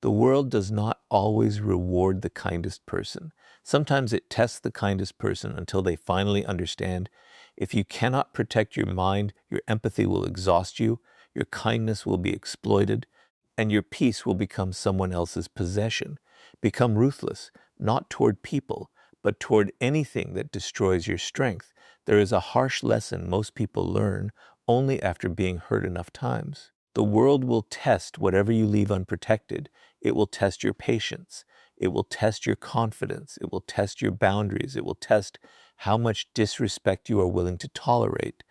The world does not always reward the kindest person. Sometimes it tests the kindest person until they finally understand. If you cannot protect your mind, your empathy will exhaust you, your kindness will be exploited, and your peace will become someone else's possession. Become ruthless, not toward people, but toward anything that destroys your strength. There is a harsh lesson most people learn only after being hurt enough times. The world will test whatever you leave unprotected. It will test your patience. It will test your confidence. It will test your boundaries. It will test how much disrespect you are willing to tolerate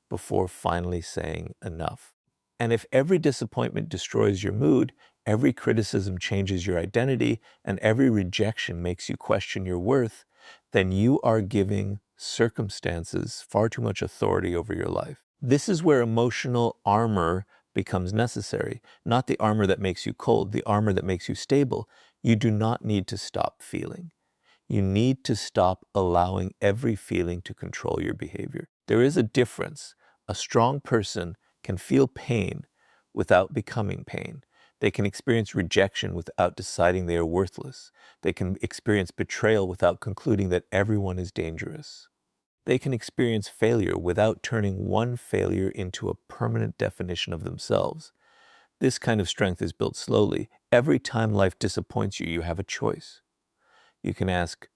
before finally saying enough. And if every disappointment destroys your mood, every criticism changes your identity, and every rejection makes you question your worth, then you are giving circumstances far too much authority over your life. This is where emotional armor becomes necessary, not the armor that makes you cold, the armor that makes you stable. You do not need to stop feeling. You need to stop allowing every feeling to control your behavior. There is a difference. A strong person can feel pain without becoming pain. They can experience rejection without deciding they are worthless. They can experience betrayal without concluding that everyone is dangerous. They can experience failure without turning one failure into a permanent definition of themselves. This kind of strength is built slowly. Every time life disappoints you, you have a choice. You can ask,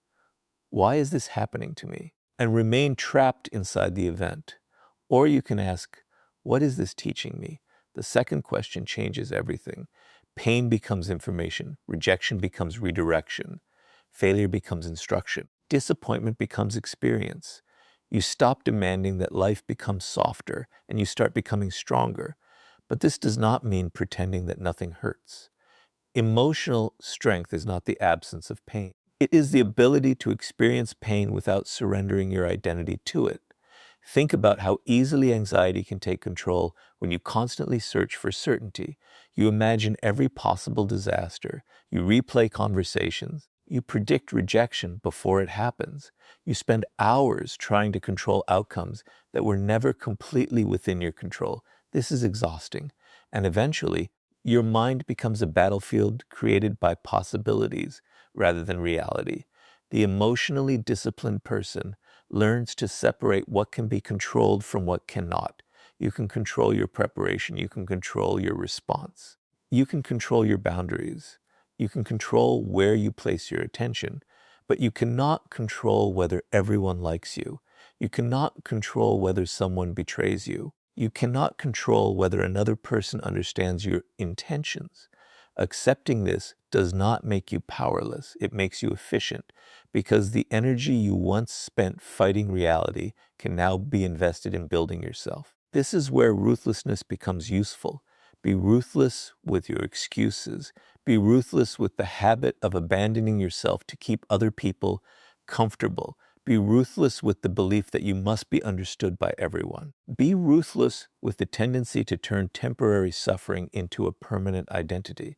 why is this happening to me? And remain trapped inside the event. Or you can ask, what is this teaching me? The second question changes everything. Pain becomes information. Rejection becomes redirection. Failure becomes instruction. Disappointment becomes experience. You stop demanding that life becomes softer and you start becoming stronger. But this does not mean pretending that nothing hurts. Emotional strength is not the absence of pain. It is the ability to experience pain without surrendering your identity to it. Think about how easily anxiety can take control when you constantly search for certainty. You imagine every possible disaster. You replay conversations. You predict rejection before it happens. You spend hours trying to control outcomes that were never completely within your control. This is exhausting. And eventually, your mind becomes a battlefield created by possibilities rather than reality. The emotionally disciplined person learns to separate what can be controlled from what cannot. You can control your preparation. You can control your response. You can control your boundaries. You can control where you place your attention, but you cannot control whether everyone likes you. You cannot control whether someone betrays you. You cannot control whether another person understands your intentions. Accepting this does not make you powerless. It makes you efficient, because the energy you once spent fighting reality can now be invested in building yourself. This is where ruthlessness becomes useful. Be ruthless with your excuses. Be ruthless with the habit of abandoning yourself to keep other people comfortable. Be ruthless with the belief that you must be understood by everyone. Be ruthless with the tendency to turn temporary suffering into a permanent identity.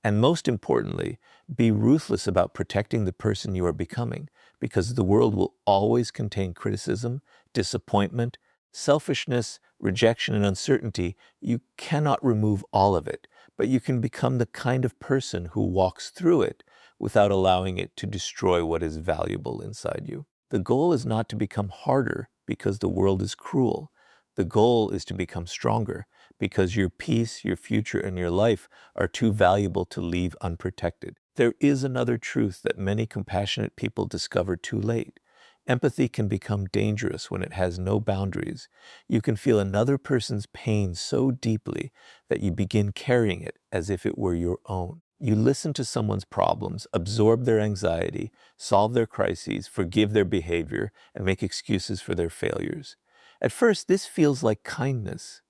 And most importantly, be ruthless about protecting the person you are becoming, because the world will always contain criticism, disappointment, selfishness, rejection, and uncertainty. You cannot remove all of it, but you can become the kind of person who walks through it without allowing it to destroy what is valuable inside you. The goal is not to become harder because the world is cruel. The goal is to become stronger because your peace, your future, and your life are too valuable to leave unprotected. There is another truth that many compassionate people discover too late. Empathy can become dangerous when it has no boundaries. You can feel another person's pain so deeply that you begin carrying it as if it were your own. You listen to someone's problems, absorb their anxiety, solve their crises, forgive their behavior, and make excuses for their failures. At first, this feels like kindness.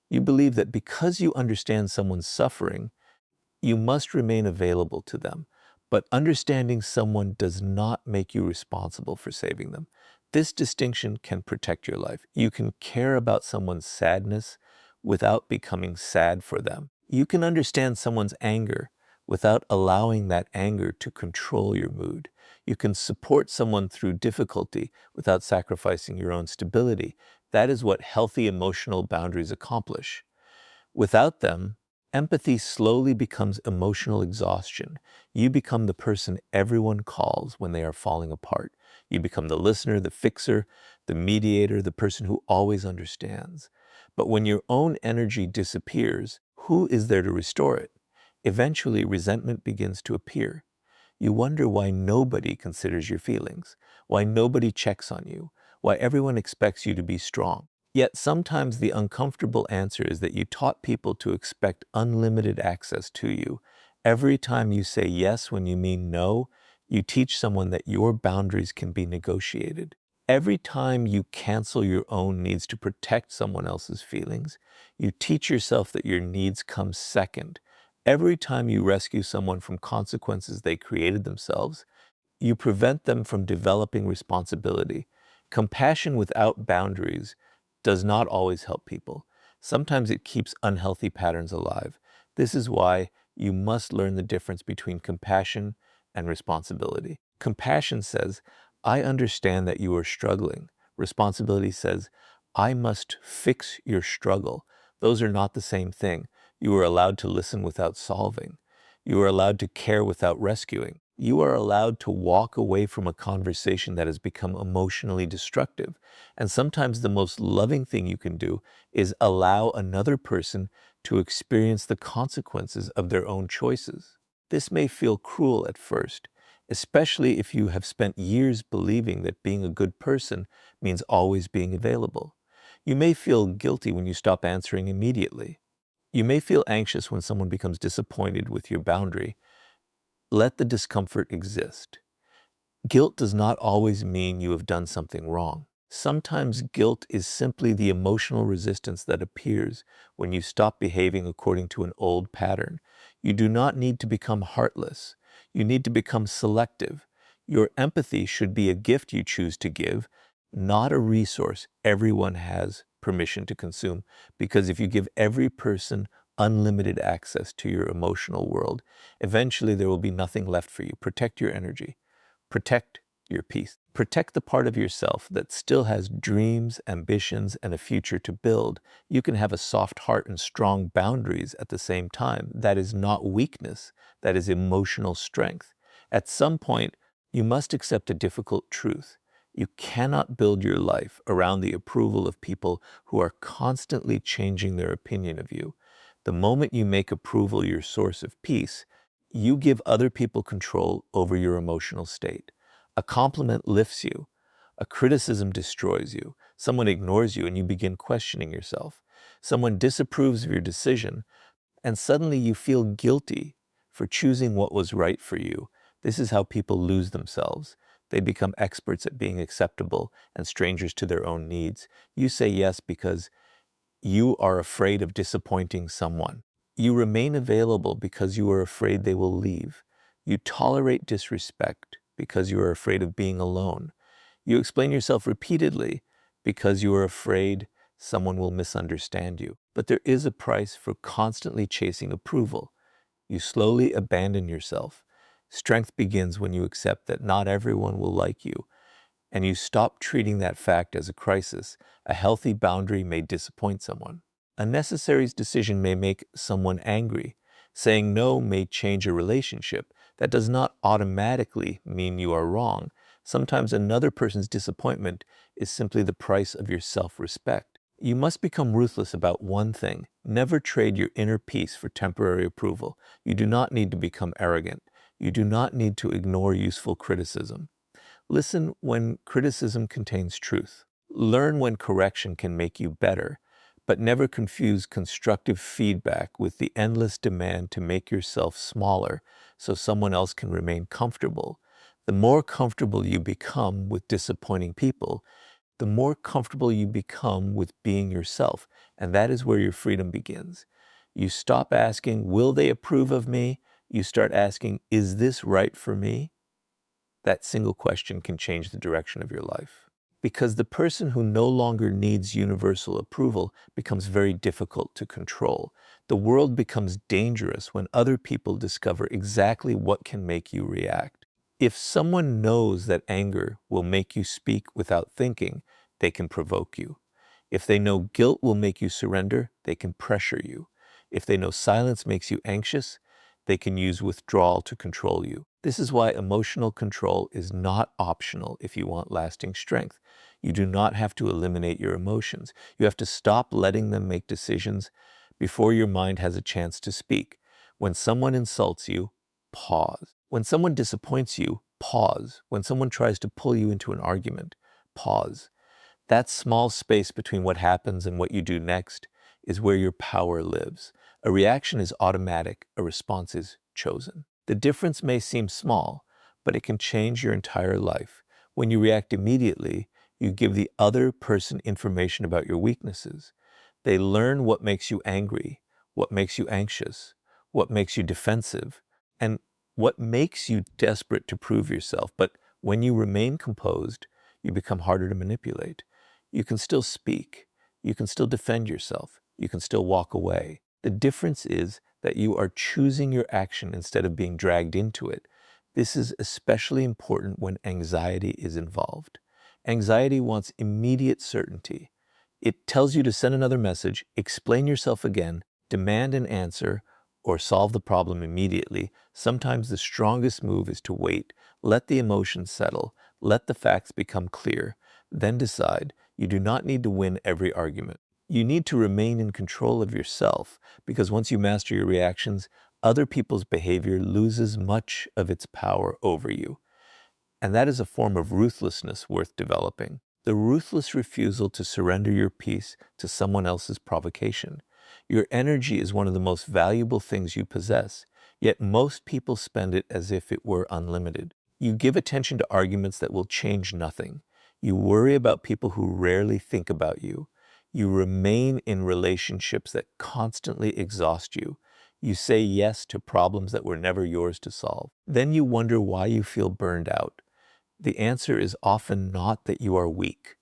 You believe that because you understand someone's suffering, you must remain available to them. But understanding someone does not make you responsible for saving them. This distinction can protect your life. You can care about someone's sadness without becoming sad for them. You can understand someone's anger without allowing that anger to control your mood. You can support someone through difficulty without sacrificing your own stability. That is what healthy emotional boundaries accomplish. Without them, Empathy slowly becomes emotional exhaustion. You become the person everyone calls when they are falling apart. You become the listener, the fixer, the mediator, the person who always understands. But when your own energy disappears, who is there to restore it? Eventually, resentment begins to appear. You wonder why nobody considers your feelings, why nobody checks on you, why everyone expects you to be strong. Yet sometimes the uncomfortable answer is that you taught people to expect unlimited access to you. Every time you say yes when you mean no, you teach someone that your boundaries can be negotiated. Every time you cancel your own needs to protect someone else's feelings, you teach yourself that your needs come second. Every time you rescue someone from consequences they created themselves, you prevent them from developing responsibility. Compassion without boundaries does not always help people. Sometimes it keeps unhealthy patterns alive. This is why you must learn the difference between compassion and responsibility. Compassion says, I understand that you are struggling. Responsibility says, I must fix your struggle. Those are not the same thing. You are allowed to listen without solving. You are allowed to care without rescuing. You are allowed to walk away from a conversation that has become emotionally destructive. And sometimes the most loving thing you can do is allow another person to experience the consequences of their own choices. This may feel cruel at first, especially if you have spent years believing that being a good person means always being available. You may feel guilty when you stop answering immediately. You may feel anxious when someone becomes disappointed with your boundary. Let the discomfort exist. Guilt does not always mean you have done something wrong. Sometimes guilt is simply the emotional resistance that appears when you stop behaving according to an old pattern. You do not need to become heartless. You need to become selective. Your empathy should be a gift you choose to give, not a resource everyone has permission to consume. Because if you give every person unlimited access to your emotional world, eventually there will be nothing left for you. Protect your energy. Protect your peace. Protect the part of yourself that still has dreams, ambitions, and a future to build. You can have a soft heart and strong boundaries at the same time. That is not weakness. That is emotional strength. At some point, you must accept a difficult truth. You cannot build your life around the approval of people who are constantly changing their opinion of you. The moment you make approval your source of peace, you give other people control over your emotional state. A compliment lifts you. A criticism destroys you. Someone ignores you and you begin questioning yourself. Someone disapproves of your decision and suddenly you feel guilty for choosing what was right for you. This is how people lose themselves. They become experts at being acceptable and strangers to their own needs. You say yes because you are afraid of disappointing someone. You remain available because you are afraid they will leave. You tolerate disrespect because you are afraid of being alone. You explain yourself repeatedly because you are afraid someone will misunderstand you. But there is a price for constantly chasing approval. You slowly abandon yourself. Strength begins when you accept that not everyone will like you, and you stop treating that fact as a crisis. A healthy boundary may disappoint someone. A necessary decision may make someone angry. Saying no may change a relationship. That does not automatically mean you are wrong. Sometimes another person's disappointment is simply the price of your self-respect. You must become ruthless about one thing. Never trade your inner peace for temporary approval. You do not need to become arrogant. You do not need to ignore useful criticism. Listen when criticism contains truth. Learn when correction can make you better, but never confuse constructive feedback with the endless demand to make yourself smaller so someone else can remain comfortable. The more comfortable you become with disappointing people, the more comfortable you become with being yourself, and that is where your freedom begins. You stop asking, will they approve of me? You start asking, is this right for me? That single question can change the direction of your life. Because the person who no longer needs universal approval becomes very difficult to control. The world becomes dangerous when other people discover exactly what can make you react. If someone knows that anger will make you speak without thinking, they can provoke you. If they know guilt will make you surrender, they can pressure you. If they know silence makes you anxious, they can use withdrawal to control you. This is why emotional control is not optional if you want lasting strength. You do not have to eliminate your emotions. You have to stop letting them make decisions before your mind has a chance to speak. When someone insults you, pause. When someone disappoints you, pause. When someone tries to pull you into an argument, pause. That small space between what happens and what you do next is where your power lives. A reaction is automatic, a response is chosen. The difference may seem small, but it can change your entire life. When you react immediately, you give the other person information about your weaknesses. They learn what makes you angry, what makes you anxious, what makes you defensive, and what makes you desperate to prove yourself. But when you remain composed, you become harder to manipulate. You can still speak. You can still defend yourself. You can still walk away. The difference is that you are choosing your action instead of being dragged into it. This is especially important when anxiety is involved. Anxiety wants immediate certainty. It tells you to send another message, explain yourself again, demand an answer, or solve the problem immediately. Sometimes the strongest move is to wait, let the emotions settle, let the facts become clear, then decide. You do not need to win every argument. You need to remain in control of yourself, because once you master your reactions, other people's behavior loses much of its power over you. And that is a form of ruthlessness worth developing. The ruthless refusal to surrender your peace to someone else's provocation. Your energy is one of the most valuable things you possess, yet most people spend it as if it were unlimited. You give attention to arguments that will change nothing. You worry about people who rarely think about you. You remain in relationships that constantly exhaust you. You say yes to problems that were never yours to solve. Then you wonder why you feel burned out. The answer is often not that you are weak.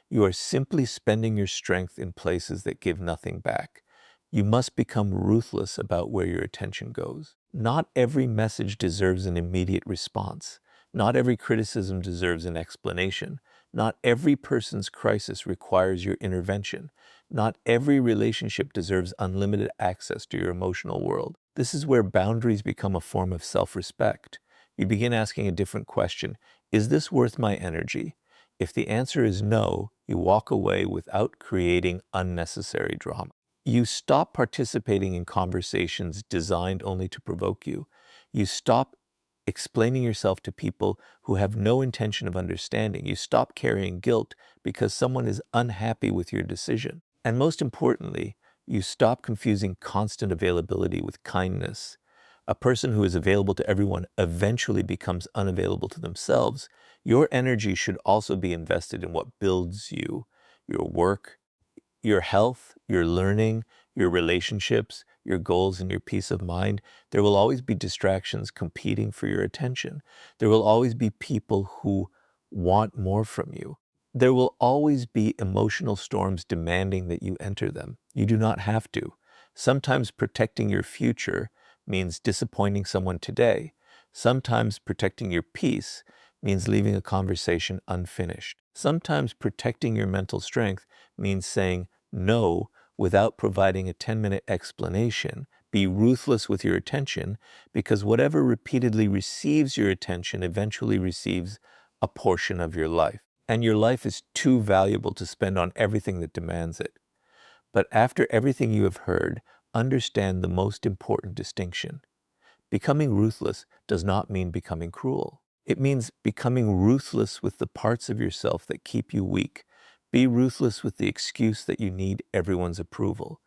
You are simply spending your strength in places that give nothing back. You must become ruthless about where your attention goes. Not every message deserves an immediate response. Not every criticism deserves an explanation. Not every person's crisis requires your intervention. Not every relationship deserves unlimited access to your emotional world. This is where boundaries become a form of self-respect. You begin asking a different question. Is this worth my energy? If the answer is no, you walk away without creating unnecessary drama. You stop participating in conversations designed only to provoke you. You stop explaining yourself to people who have no intention of understanding. You stop carrying guilt because someone is unhappy with your decision. And most importantly, you stop confusing constant availability with kindness. A person who is available to everyone eventually becomes unavailable to themselves. Your energy should also be invested in what builds you, your work, your health, your learning, your relationships, your goals, and your peace of mind. There will always be distractions competing for your attention. There will always be people who want more from you. There will always be emotional storms demanding that you enter them. You do not have to. Sometimes protecting your future means disappointing someone today. Sometimes protecting your peace means leaving a conversation unfinished. Sometimes protecting your mental strength means saying no without providing a 10-minute explanation. Be ruthless with your attention, because whatever repeatedly receives your attention eventually receives a portion of your life. And your life is too valuable to spend on everything that demands it. But after everything you have heard, understand the most important distinction. Becoming ruthless does not mean becoming cruel. It means becoming ruthless with the parts of yourself that keep you weak. Be ruthless with the excuse that you need everyone's approval.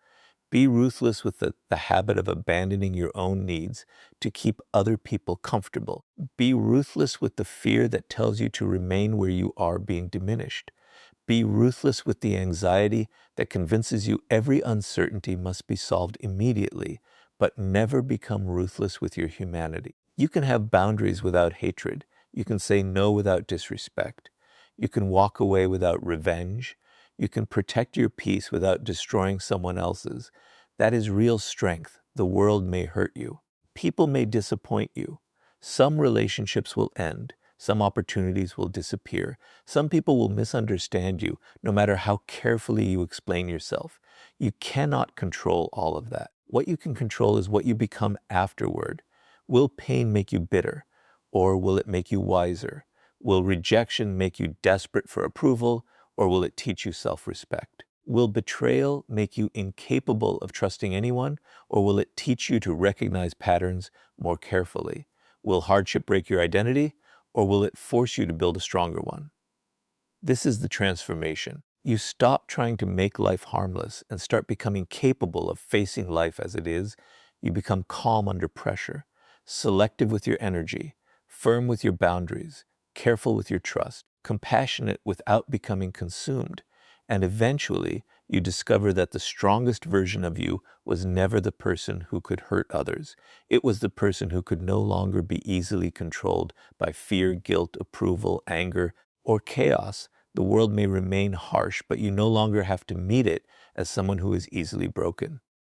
Be ruthless with the habit of abandoning your own needs to keep other people comfortable. Be ruthless with the fear that tells you to remain where you are being diminished. Be ruthless with the anxiety that convinces you every uncertainty must be solved immediately, but never become ruthless with your humanity. You can have boundaries without hatred. You can say no without disrespect. You can walk away without revenge. You can protect your peace without destroying someone else's. That is real strength. The world may hurt you. People may disappoint you. Some relationships will end. Some opportunities will disappear. Some people will misunderstand you, no matter how carefully you explain yourself. You cannot control all of that. What you can control is what you become afterward. Will pain make you bitter, or will it make you wiser? Will rejection make you desperate for approval, or will it teach you self-respect? Will betrayal make you incapable of trusting anyone, or will it teach you to recognize patterns more carefully? Will hardship break your identity, or will it force you to build a stronger one? This is the transformation. You stop trying to make life harmless and start becoming capable of facing life as it is. You become calm under pressure, selective with your energy, firm with your boundaries, careful with your trust, compassionate without becoming consumed. And eventually, you discover that the strongest version of you was never the person who could hurt others. It was the person who could no longer be easily controlled by fear, guilt, approval, anger, or chaos. The world may remain harsh, but you no longer have to meet it as someone who is easily broken.